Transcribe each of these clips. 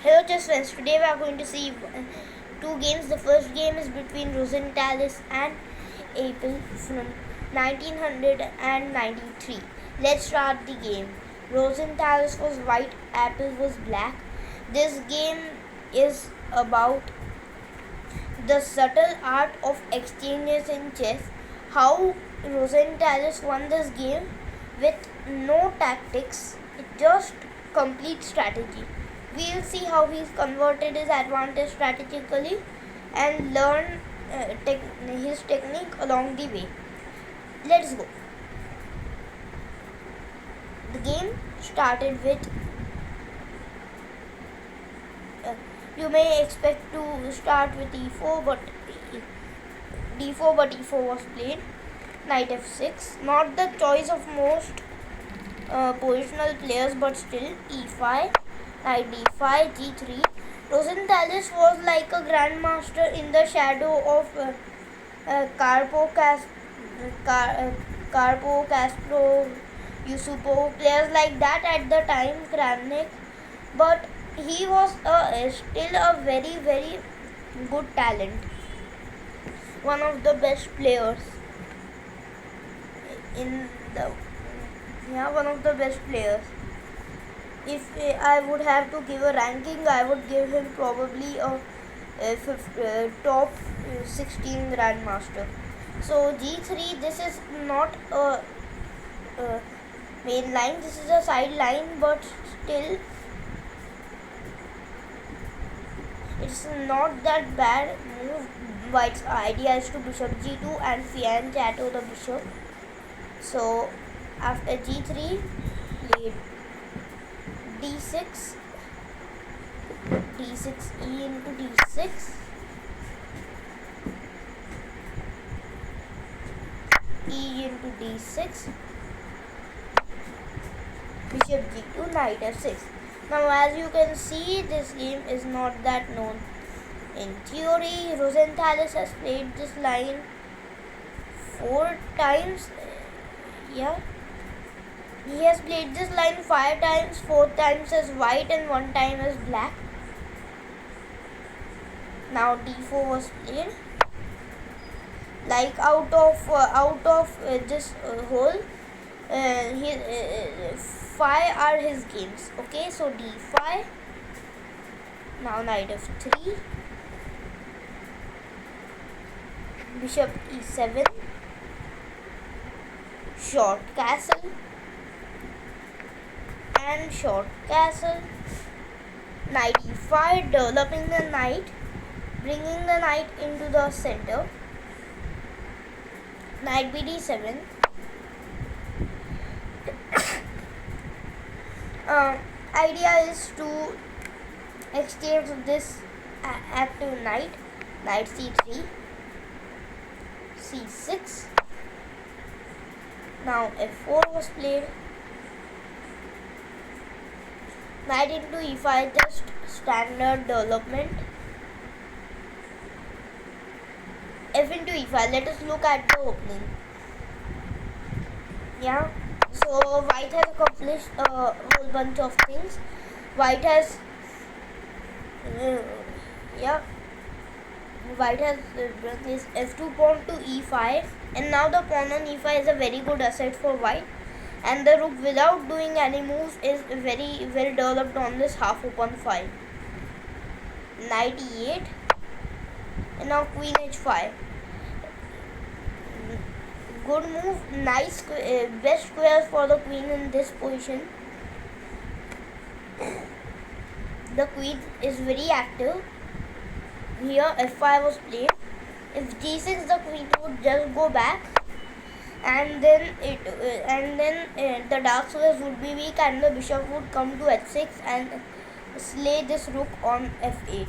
Hello chess friends, today we are going to see two games. The first game is between Rozentalis and Appel from 1993. Let's start the game. Rozentalis was white, Appel was black. This game is about the subtle art of exchanges in chess. How Rozentalis won this game with no tactics, just complete strategy. We'll see how he's converted his advantage strategically and learn his technique along the way. Let's go. The game started with you may expect to start with e4, but e4 was played. Knight f6, not the choice of most positional players, but still e5. Knight d5, g3. Rozentalis was like a grandmaster in the shadow of Karpov, Kasparov, Yusupov, players like that at the time, Kramnik. But he was still a very, very good talent. One of the best players one of the best players. If I would have to give a ranking, I would give him probably a top 16 grandmaster. So g3, this is not a main line, this is a side line, but still it's not that bad move. White's idea is to bishop g2 and fianchetto the bishop. So after g3, played d6, e into d6, e into d6, bishop g2, knight f6. Now as you can see, this game is not that known. In theory, Rozentalis has played this line 4 times. Yeah. He has played this line 5 times, 4 times as white and 1 time as black. Now d4 was played. Like out of this whole, 5 are his games. Okay, so d5. Now knight f3. Bishop e7. Short castle. And short castle. Knight e5, developing the knight, bringing the knight into the center. Knight bd7. Idea is to exchange this active knight. Knight c3, c6. Now f4 was played. Knight into e5, just standard development. F into e5, let us look at the opening. Yeah, so white has accomplished a whole bunch of things. White has done this f2 pawn to e5, and now the pawn on e5 is a very good asset for white. And the rook, without doing any moves, is very well developed on this half open file. Knight e8, and now queen h5. Good move, nice, best squares for the queen in this position. The queen is very active. Here f5 was played. If g6, the queen would just go back, and then the dark squares would be weak, and the bishop would come to h6 and slay this rook on f8.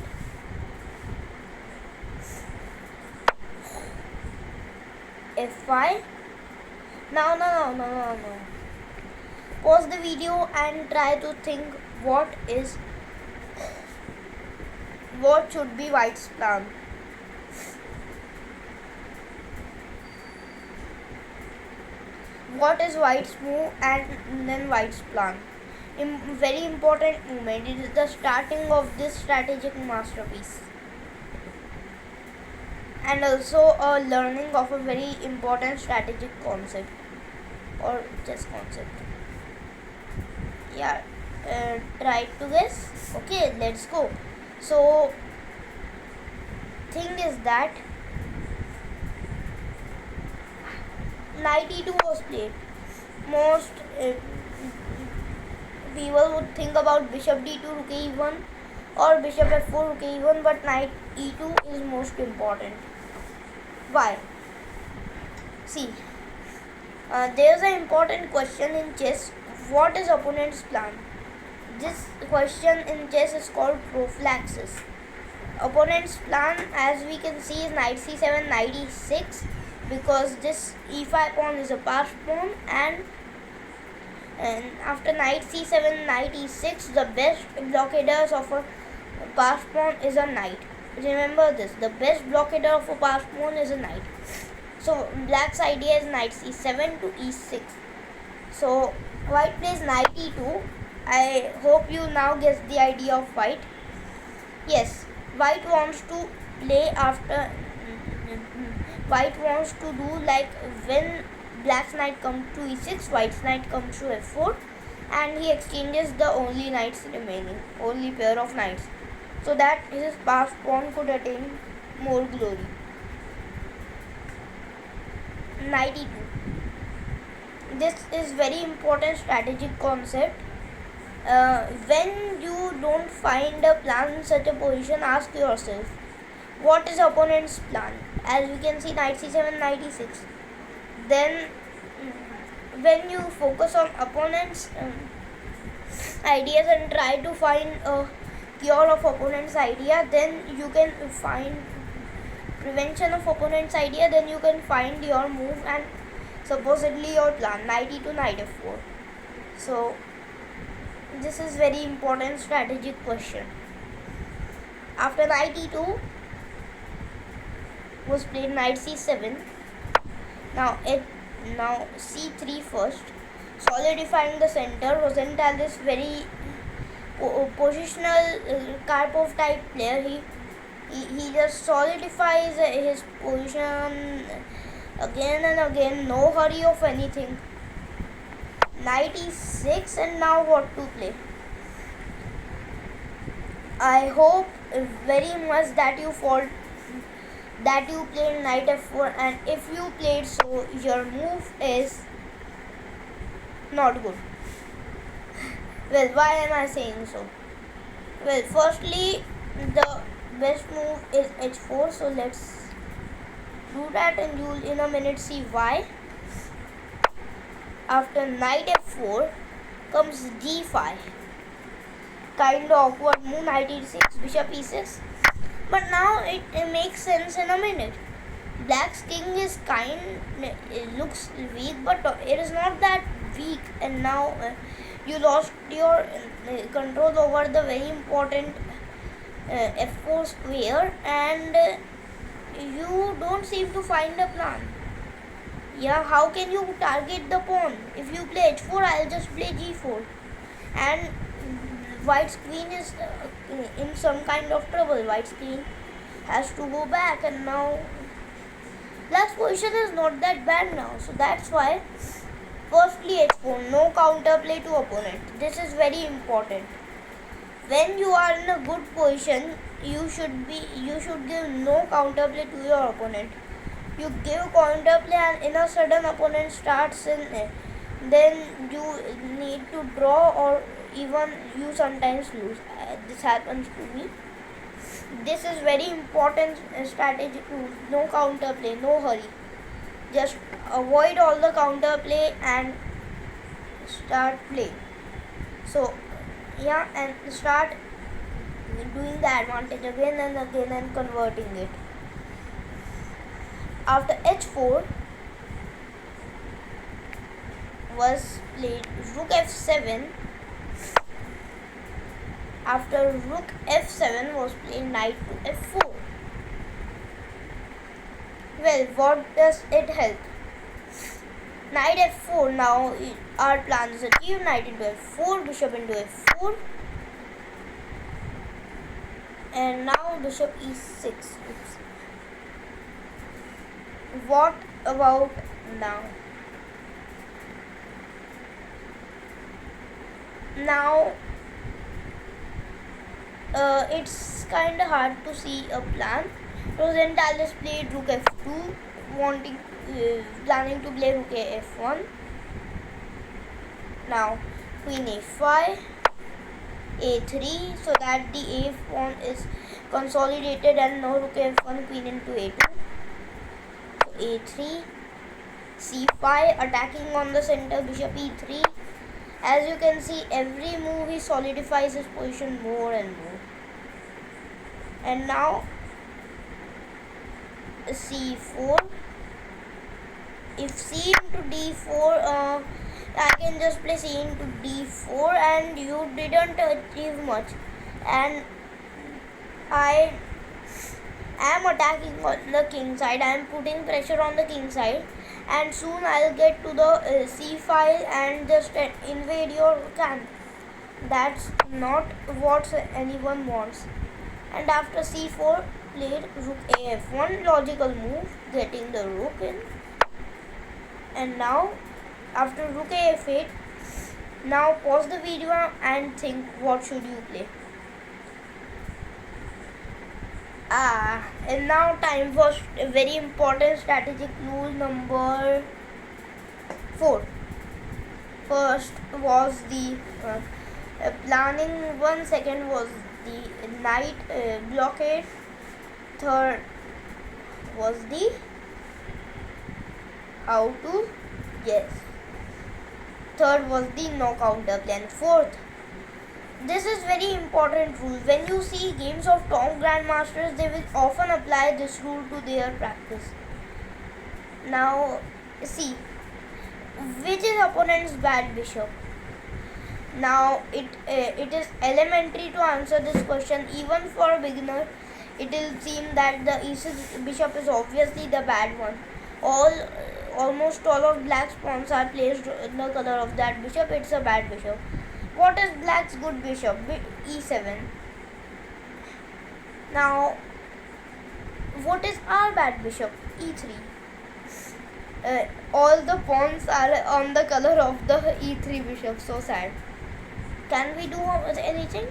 f5. No. Pause the video and try to think what should be white's plan. What is white's move and then white's plan? very important movement. It is the starting of this strategic masterpiece, and also a learning of a very important strategic concept or chess concept. Yeah, try to guess. Okay, let's go. So, thing is that knight e2 was played. Most people would think about bishop d2 rook e1 or bishop f4 rook e1, but knight e2 is most important. Why? See, there is an important question in chess. What is opponent's plan? This question in chess is called prophylaxis. Opponent's plan, as we can see, is knight c7, knight e6, because this e5 pawn is a passed pawn, and after knight c7, knight e6, the best blockaders of a passed pawn is a knight. Remember this, the best blockader of a passed pawn is a knight. So black's idea is knight c7 to e6. So white plays knight e2. I hope you now guess the idea of white. Yes, white wants to play after. White wants to do like when black's knight comes to e6, white's knight comes to f4, and he exchanges the only knights remaining, only pair of knights, so that his passed pawn could attain more glory. Knight e2. This is very important strategic concept. When you don't find a plan in such a position, ask yourself, what is opponent's plan? As we can see, knight c7, knight e6. Then when you focus on opponent's ideas and try to find a cure of opponent's idea, then you can find prevention of opponent's idea, then you can find your move and supposedly your plan, knight e2, knight f4. So this is very important strategic question. After knight e2 was played knight c7. Now c3 first, solidifying the center. Rozentalis, very positional Karpov type player. He just solidifies his position again and again. No hurry of anything. Knight e6, and now what to play? I hope very much that you played knight f4, and if you played so, your move is not good. Well, why am I saying so? Well, firstly, the best move is h4, so let's do that, and you'll in a minute see why. After knight f4 comes g5. Kind of awkward move, knight e6, bishop e6. But now it makes sense in a minute. Black's king is it looks weak, but it is not that weak. And now you lost your control over the very important f4 square, and you don't seem to find a plan. Yeah, how can you target the pawn? If you play h4, I'll just play g4, and white's queen is in some kind of trouble. White's queen has to go back, and now black's position is not that bad now. So that's why firstly h4, no counterplay to opponent. This is very important. When you are in a good position, you should give no counterplay to your opponent. You give counterplay, and in a sudden opponent starts in it, then you need to draw, or even you sometimes lose. This happens to me. This is very important strategy. No counterplay, no hurry. Just avoid all the counterplay and start playing. So yeah, and start doing the advantage again and again and converting it. After h4 was played rook f7. After rook f7 was played knight to f4. Well, what does it help? Knight f4. Now our plan is achieved. Knight into f4, bishop into f4, and now bishop e6. Oops. What about now? Now it's kind of hard to see a plan. Rozentalis played rook f2, planning to play rook f1. Now queen a5, a3, so that the a pawn is consolidated, and now rook f1, queen into a2. So a3, c5, attacking on the center, bishop e3. As you can see, every move he solidifies his position more and more. And now c4. If c into d4, I can just play c into d4, and you didn't achieve much. And I am attacking on the king side. I am putting pressure on the king side, and soon I'll get to the c file and just invade your camp. That's not what anyone wants. And after c4, played rook af1, logical move, getting the rook in. And now after rook af8, now pause the video and think, what should you play? And now time for a very important strategic rule number 4. First was the planning one, second was the knight blockade, third was the how to third was the knockout double, and fourth, this is very important rule. When you see games of top grandmasters, they will often apply this rule to their practice. Now see, which is opponent's bad bishop? Now it is elementary to answer this question. Even for a beginner, it will seem that the e6 bishop is obviously the bad one. Almost all of black's pawns are placed in the color of that bishop. It's a bad bishop. What is black's good bishop? e7. Now what is our bad bishop? e3. All the pawns are on the color of the e3 bishop. So sad. Can we do anything?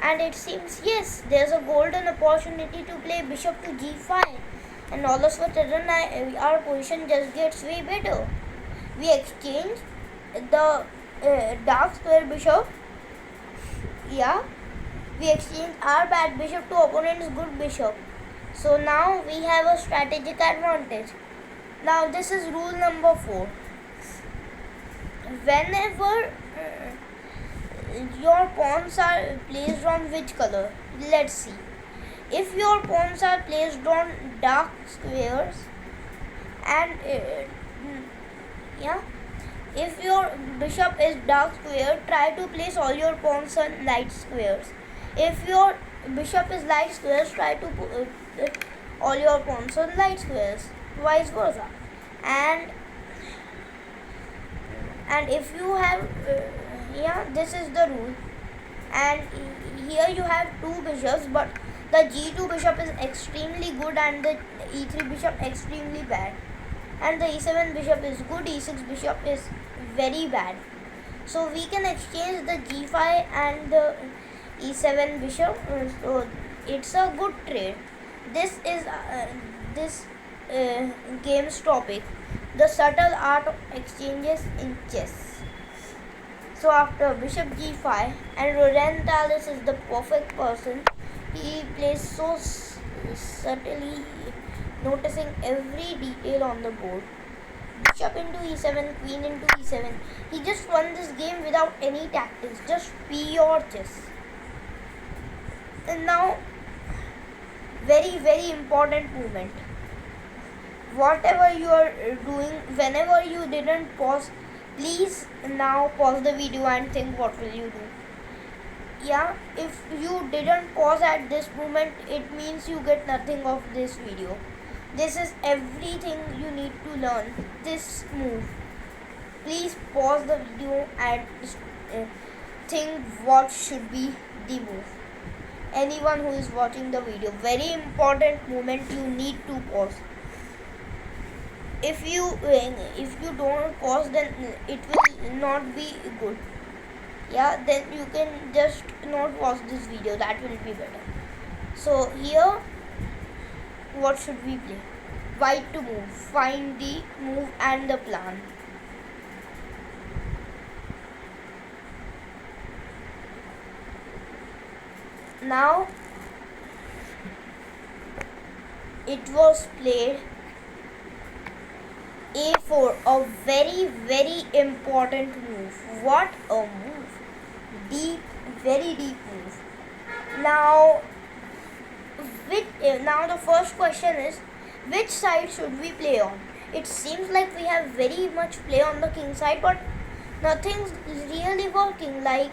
And it seems yes, there's a golden opportunity to play bishop to g5, and all of a sudden our position just gets way better. We exchange the dark square bishop. We exchange our bad bishop to opponent's good bishop. So now we have a strategic advantage. Now this is rule number 4. Whenever your pawns are placed on which color? Let's see. If your pawns are placed on dark squares, and if your bishop is dark square, try to place all your pawns on light squares. If your bishop is light squares, try to put all your pawns on light squares, vice versa. And if you have this is the rule. And here you have two bishops, but the g2 bishop is extremely good and the e3 bishop extremely bad, and the e7 bishop is good, e6 bishop is very bad. So we can exchange the g5 and the e7 bishop. So it's a good trade. This is this game's topic, the subtle art of exchanges in chess. So after bishop g5, and Rozentalis is the perfect person. He plays so subtly, noticing every detail on the board. Bishop into e7, queen into e7. He just won this game without any tactics, just pure chess. And now, very very important movement. Whatever you are doing, whenever you didn't pause, please now pause the video and think, what will you do? If you didn't pause at this moment, it means you get nothing of this video. This is everything you need to learn. This move. please pause the video and think what should be the move. Anyone who is watching the video, very important moment, you need to pause. If you don't pause, then it will not be good. Yeah, then you can just not watch this video, that will be better. So here, what should we play? White to move. Find the move and the plan. Now it was played a4, a very important move. What a move! Deep, very deep move. Now the first question is, which side should we play on? It seems like we have very much play on the king side, but nothing's really working. Like,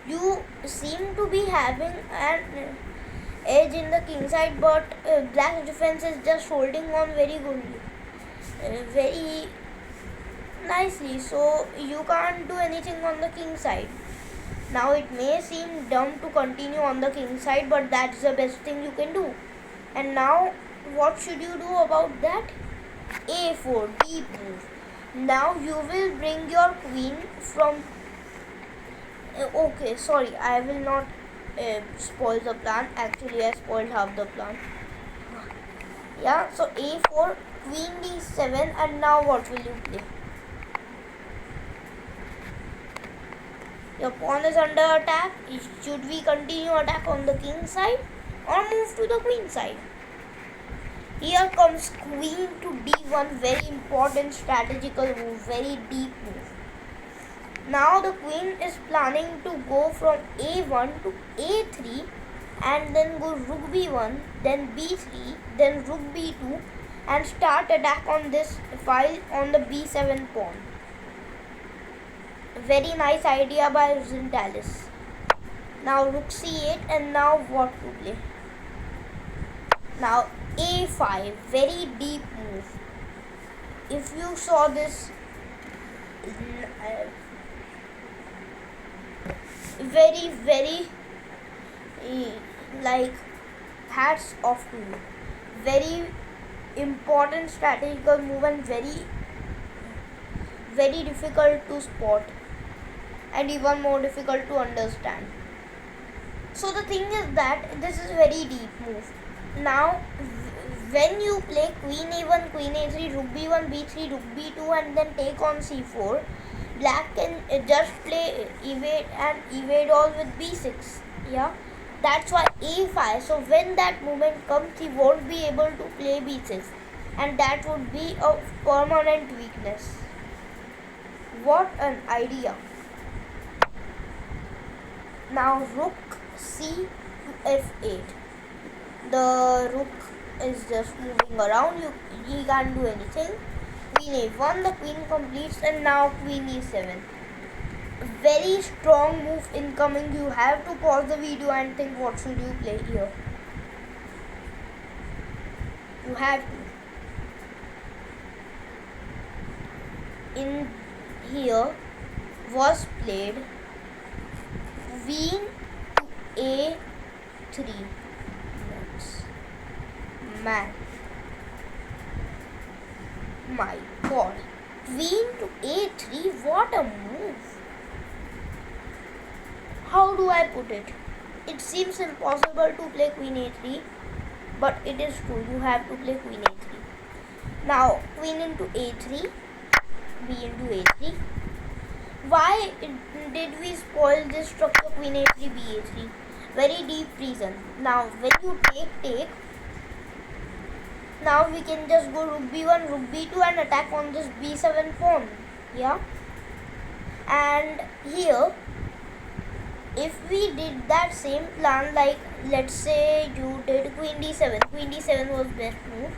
you seem to be having an edge in the king side, but black defense is just holding on very goodly, very nicely, so you can't do anything on the king side. Now it may seem dumb to continue on the king side, but that's the best thing you can do. And now what should you do about that? a4, deep move. Now you will bring your queen from okay, sorry, I will not spoil the plan. Actually, I spoiled half the plan. Yeah, so a4, queen d7, and now what will you play? Your pawn is under attack. Should we continue attack on the king side or move to the queen side? Here comes queen to d1, very important strategical move, very deep move. Now the queen is planning to go from a1 to a3 and then go rook b1, then b3, then rook b2 and start attack on this file on the b7 pawn. Very nice idea by Rozentalis. Now rook c8, and now what to play? Now a5, very deep move. If you saw this, very like, hats off to you. Very important strategical move and very difficult to spot and even more difficult to understand. So the thing is that this is very deep move. Now when you play queen a1, queen a3, rook b1, b3, rook b2 and then take on c4, black can just play evade all with b6. Yeah, that's why a5. So when that movement comes, he won't be able to play b6, and that would be a permanent weakness. What an idea. Now rook c to f8. The rook is just moving around. He can't do anything. Queen a1, the queen completes, and now queen e7. Very strong move incoming. You have to pause the video and think what should you play here. You have to. In here was played queen to a3. Man, my god, queen to a3, what a move. How do I put it? It seems impossible to play queen a3, but it is true. You have to play queen a3. Now queen into a3, b into a3. Why did we spoil this structure queen a3, b a3? Very deep reason. Now when you take, now we can just go rook b1, rook b2 and attack on this b7 pawn. Yeah, and here if we did that same plan, like let's say you did queen d7, queen d7 was best move.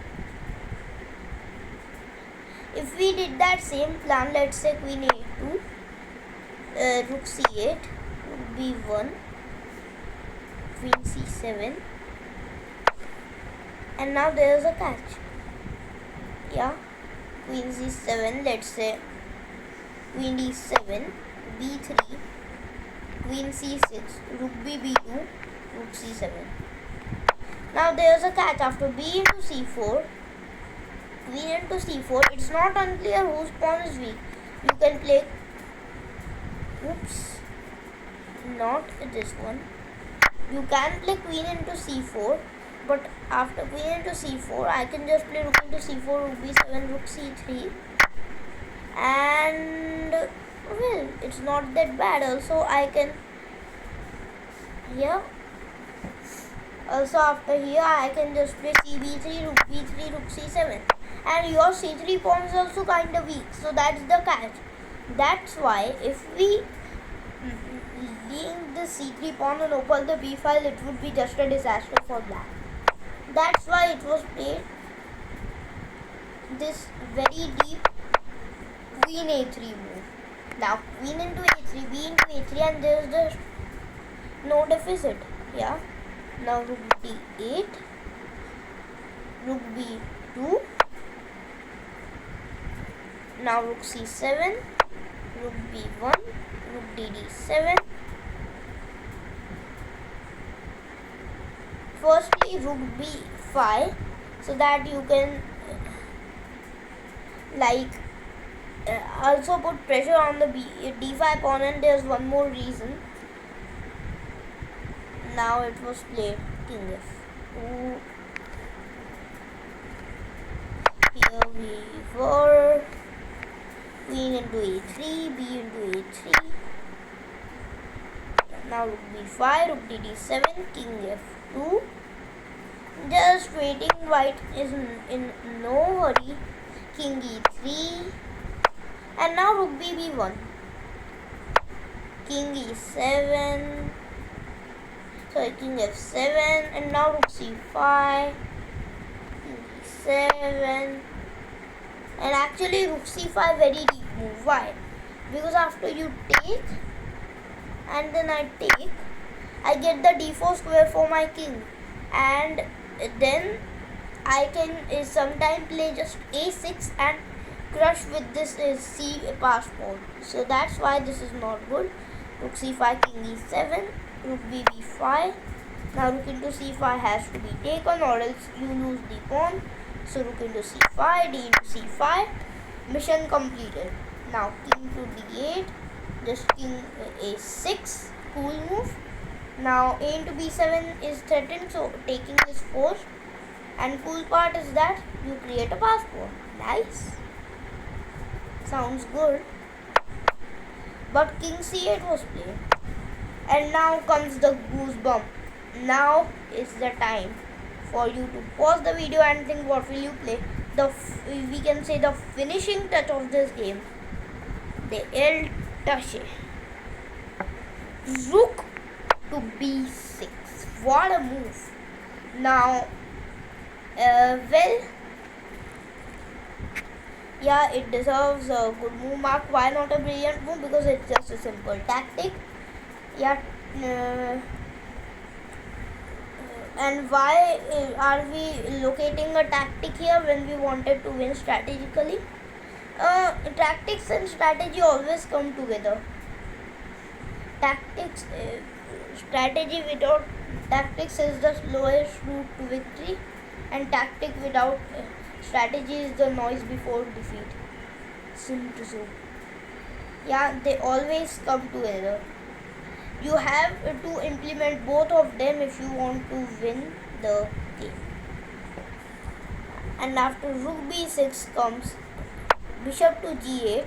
If we did that same plan, let's say queen a2, rook c8, rook b1, queen c7, and now there is a catch. Yeah, queen c7, let's say queen d7, b3, queen c6, rook b2, rook c7. Now there's a catch. After b into c4, queen into c4, it's not unclear whose pawn is weak. You can play, oops, not this one. You can play queen into c4, but after queen into c4, I can just play rook into c4, rook b7, rook c3, and well, it's not that bad. Also, I can here. Also, after here, I can just play cb3, rook b3, rook c7, and your c3 pawn is also kind of weak. So that's the catch. That's why if we leave the c3 pawn and open the b file, it would be just a disaster for black. That's why it was played this very deep queen a3 move. Now queen into a3, b into a3, and there's just no deficit. Yeah. Now rook d8, rook b2, now rook c7, rook b1, rook dd7. Firstly, rook b5, so that you can also put pressure on the d5 pawn, and there's one more reason. Now it was played king f2. Here we were queen into a3, b into a3. Now rook b5, rook dd7, king f2. Just waiting, white is in no hurry. King e3, and now rook b1, king e7, sorry, king f7, and now rook c5, king e7, and actually rook c5 very deep move. Why? Because after you take and then I take, I get the d4 square for my king, and then I can sometime play just a6 and crush with this c pass pawn. So that's why this is not good. Rook c5, king e7, rook b5. Now rook into c5 has to be taken, or else you lose the pawn. So rook into c5, d into c5. Mission completed. Now king to d8, just king a6, cool move. Now a into b7 is threatened, so taking is forced. And cool part is that you create a pass pawn. Nice. Sounds good. But king c8 was played. And now comes the goosebump. Now is the time for you to pause the video and think what will you play. We can say the finishing touch of this game. The El Touche. Rook to b6. What a move. Now, well, yeah, it deserves a good move mark. Why not a brilliant move? Because it's just a simple tactic. Yeah. And why are we locating a tactic here when we wanted to win strategically? Tactics and strategy always come together. Strategy without tactics is the slowest route to victory, and tactic without strategy is the noise before defeat. Sim to zoom. Yeah, they always come together. You have to implement both of them if you want to win the game. And after rook b6 comes bishop to g8.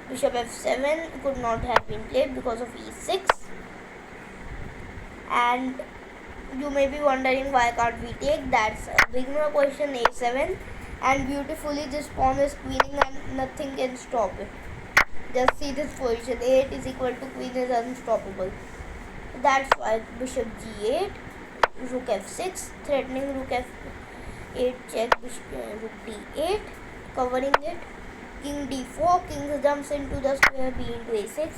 Bishop f7 could not have been played because of e6. And you may be wondering why can't we take. That's a beginner question. a7, and beautifully this pawn is queening and nothing can stop it. Just see this position. a8 is equal to queen is unstoppable. That's why bishop g8, rook f6, threatening rook f8 check, rook d8, covering it, king d4, king jumps into the square, b into a6,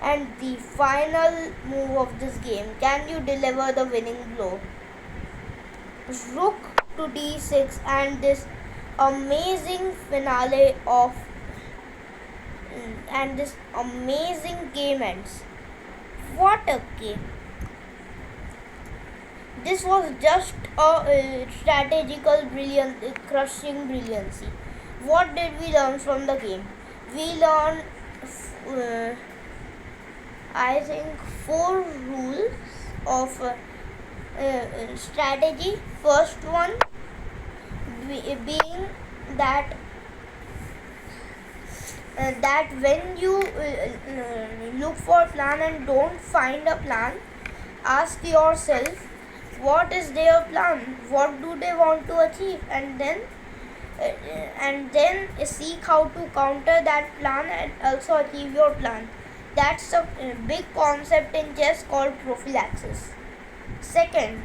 and the final move of this game. Can you deliver the winning blow? Rook to d6, and this amazing finale of and this amazing game ends. What a game! This was just a strategical crushing brilliancy. What did we learn from the game? We learned, uh, I think, 4 rules of strategy. First one being that that when you look for a plan and don't find a plan, ask yourself what is their plan, what do they want to achieve, and then seek how to counter that plan and also achieve your plan. That's a big concept in chess called prophylaxis. Second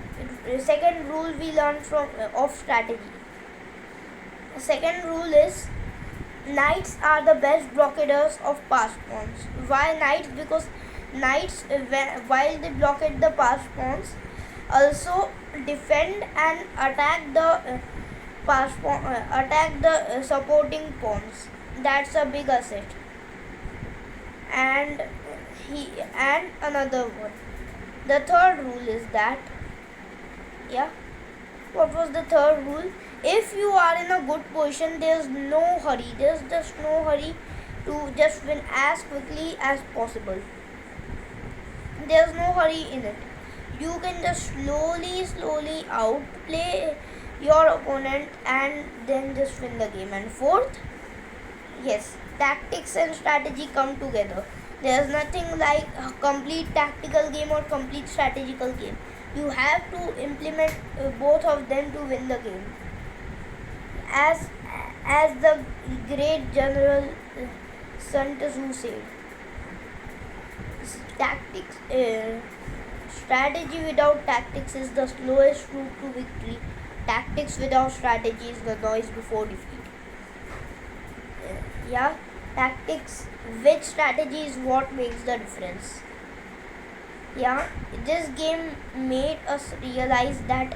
rule we learned from of strategy. Second rule is knights are the best blockaders of passed pawns. Why knights? Because knights, while they blockade the passed pawns, also defend and attack the supporting pawns. That's a big asset. And another one. The third rule is that, what was the third rule? If you are in a good position, there's no hurry. There's just no hurry to just win as quickly as possible. There's no hurry in it. You can just slowly outplay your opponent and then just win the game. And fourth, yes, tactics and strategy come together. There's nothing like a complete tactical game or complete strategical game. You have to implement both of them to win the game. As the great general Sun Tzu said, tactics, strategy without tactics is the slowest route to victory. Tactics without strategy is the noise before defeat. Tactics with strategy is what makes the difference. This game made us realize that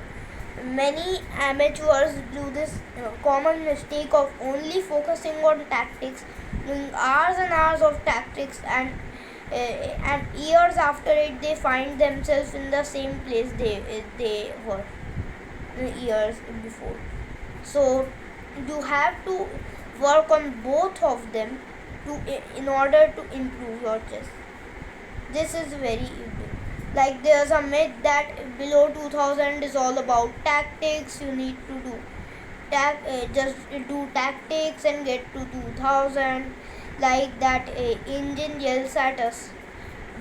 many amateurs do this common mistake of only focusing on tactics, doing hours and hours of tactics, and years after it they find themselves in the same place they were years before. So you have to work on both of them in order to improve your chess. This is very like there's a myth that below 2000 is all about tactics. You need to do just do tactics and get to 2000. Like that engine yells at us.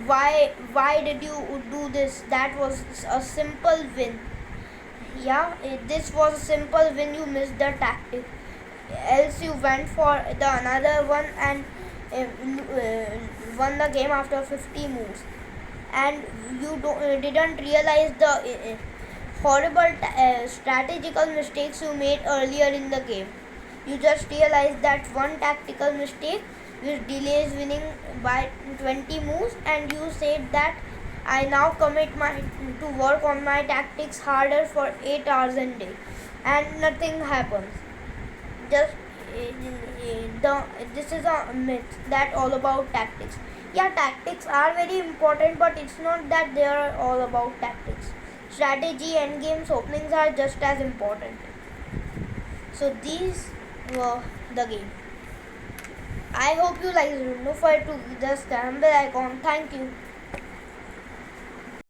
Why did you do this? That was a simple win. This was a simple win. You missed the tactic. Else you went for the another one and won the game after 50 moves. And you didn't realize the horrible strategical mistakes you made earlier in the game. You just realized that one tactical mistake which delays winning by 20 moves, and you said that I now commit to work on my tactics harder for 8 hours a day, and nothing happens. Just this is a myth that all about tactics. Tactics are very important, but it's not that they are all about tactics. Strategy, endgames, openings are just as important. So these were the game. I hope you like it. Don't forget to just bell icon. Thank you.